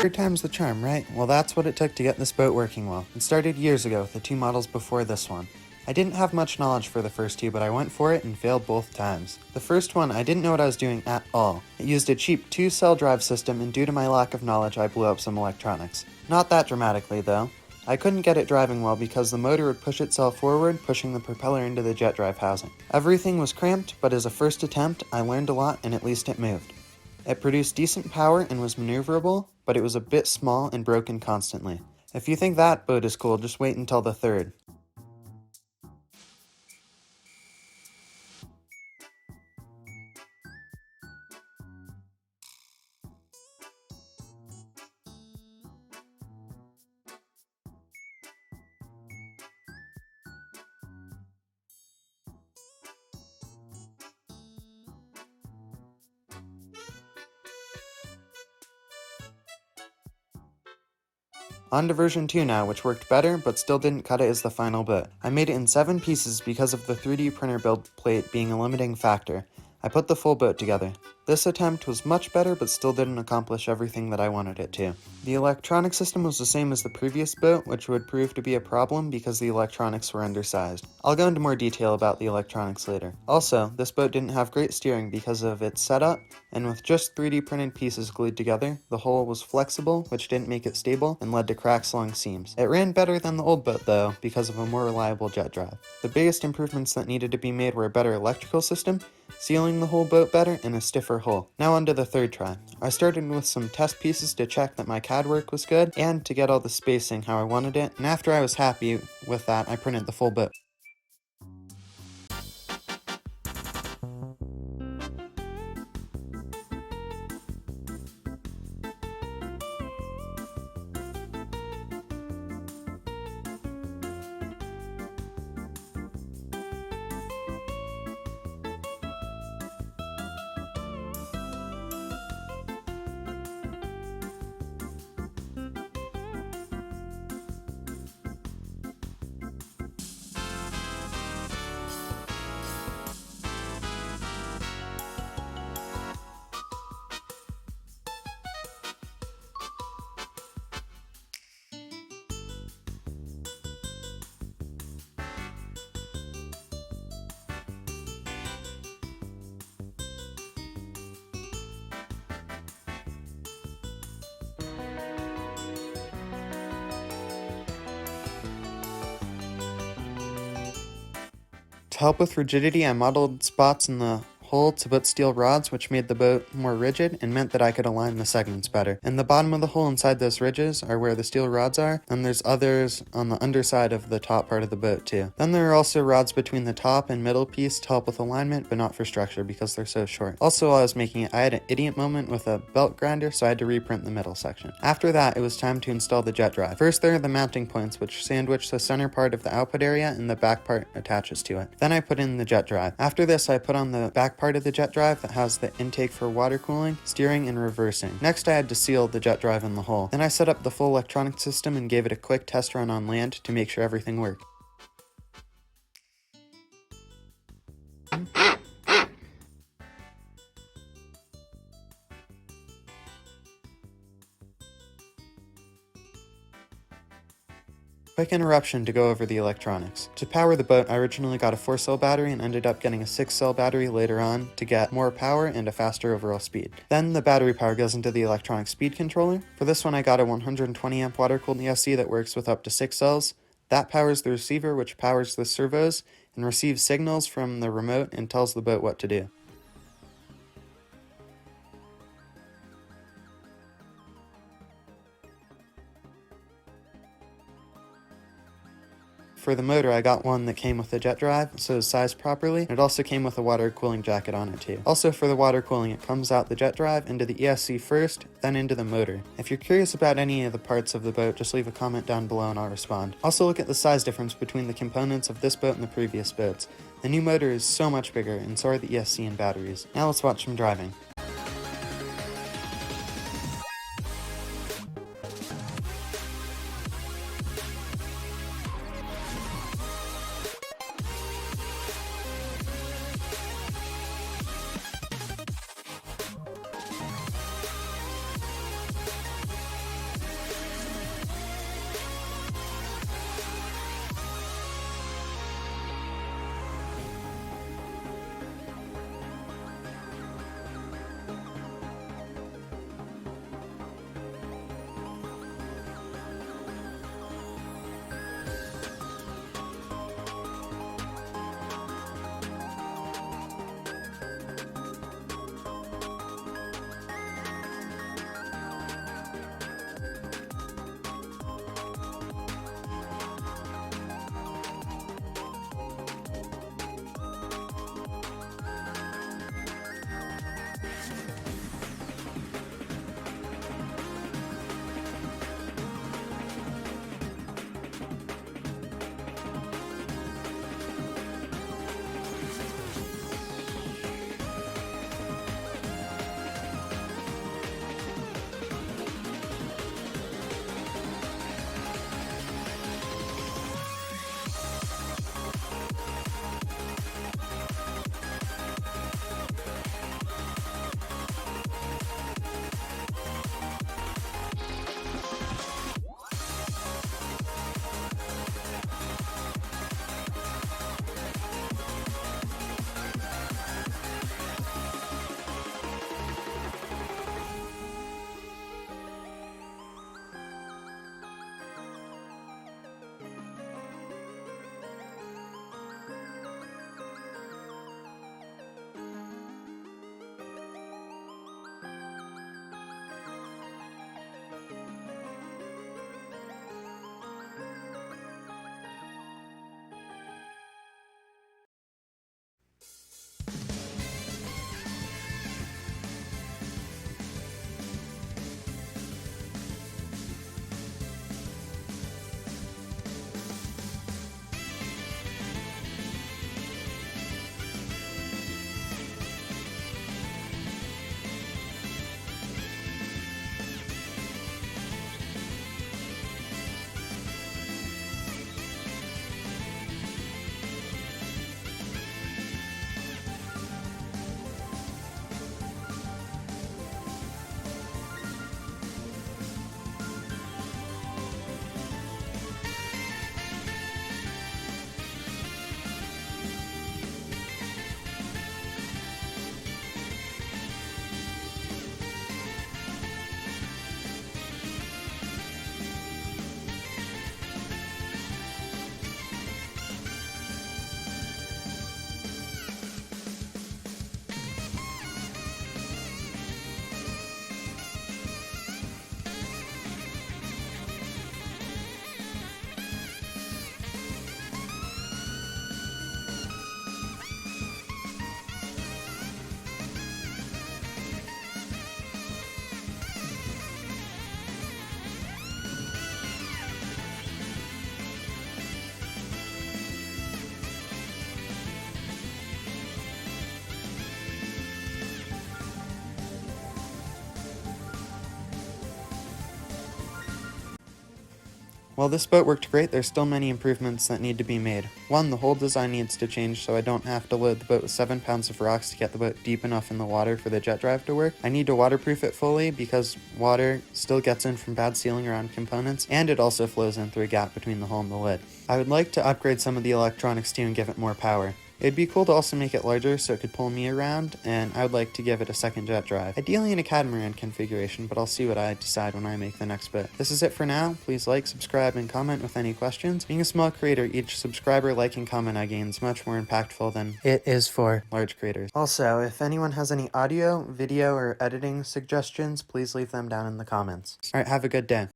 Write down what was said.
Third time's the charm, right? Well, that's what it took to get this boat working well. It started years ago with the two models before this one. I didn't have much knowledge for the first two, but I went for it and failed both times. The first one, I didn't know what I was doing at all. It used a cheap 2-cell drive system, and due to my lack of knowledge, I blew up some electronics. Not that dramatically, though. I couldn't get it driving well because the motor would push itself forward, pushing the propeller into the jet drive housing. Everything was cramped, but as a first attempt, I learned a lot and at least it moved. It produced decent power and was maneuverable, but it was a bit small and broken constantly. If you think that boat is cool, just wait until the third. On to version 2 now, which worked better, but still didn't cut it as the final boat. I made it in 7 pieces because of the 3D printer build plate being a limiting factor. I put the full boat together. This attempt was much better, but still didn't accomplish everything that I wanted it to. The electronic system was the same as the previous boat, which would prove to be a problem because the electronics were undersized. I'll go into more detail about the electronics later. Also, this boat didn't have great steering because of its setup, and with just 3D printed pieces glued together, the hull was flexible, which didn't make it stable, and led to cracks along seams. It ran better than the old boat though, because of a more reliable jet drive. The biggest improvements that needed to be made were a better electrical system, sealing the whole boat better, and a stiffer hull. Now on to the third try. I started with some test pieces to check that my CAD work was good, and to get all the spacing how I wanted it, and after I was happy with that, I printed the full boat. To help with rigidity, I modeled spots in the hull to put steel rods, which made the boat more rigid and meant that I could align the segments better. In the bottom of the hull inside those ridges are where the steel rods are, and there's others on the underside of the top part of the boat too. Then there are also rods between the top and middle piece to help with alignment, but not for structure because they're so short. Also, while I was making it, I had an idiot moment with a belt grinder, so I had to reprint the middle section. After that, it was time to install the jet drive. First, there are the mounting points, which sandwich the center part of the output area, and the back part attaches to it. Then I put in the jet drive. After this, I put on the back part of the jet drive that has the intake for water cooling, steering, and reversing. Next, I had to seal the jet drive in the hull. Then I set up the full electronic system and gave it a quick test run on land to make sure everything worked. Quick interruption to go over the electronics. To power the boat, I originally got a 4-cell battery and ended up getting a 6-cell battery later on to get more power and a faster overall speed. Then the battery power goes into the electronic speed controller. For this one, I got a 120 amp water-cooled ESC that works with up to 6 cells. That powers the receiver, which powers the servos and receives signals from the remote and tells the boat what to do. For the motor, I got one that came with a jet drive, so it was sized properly. It also came with a water cooling jacket on it too. Also for the water cooling, it comes out the jet drive into the ESC first, then into the motor. If you're curious about any of the parts of the boat, just leave a comment down below and I'll respond. Also look at the size difference between the components of this boat and the previous boats. The new motor is so much bigger, and so are the ESC and batteries. Now let's watch some driving. While this boat worked great, there's still many improvements that need to be made. One, the whole design needs to change so I don't have to load the boat with 7 pounds of rocks to get the boat deep enough in the water for the jet drive to work. I need to waterproof it fully because water still gets in from bad sealing around components, and it also flows in through a gap between the hull and the lid. I would like to upgrade some of the electronics too and give it more power. It'd be cool to also make it larger so it could pull me around, and I would like to give it a second jet drive. Ideally in a catamaran configuration, but I'll see what I decide when I make the next bit. This is it for now. Please like, subscribe, and comment with any questions. Being a small creator, each subscriber, like, and comment I gain is much more impactful than it is for large creators. Also, if anyone has any audio, video, or editing suggestions, please leave them down in the comments. Alright, have a good day.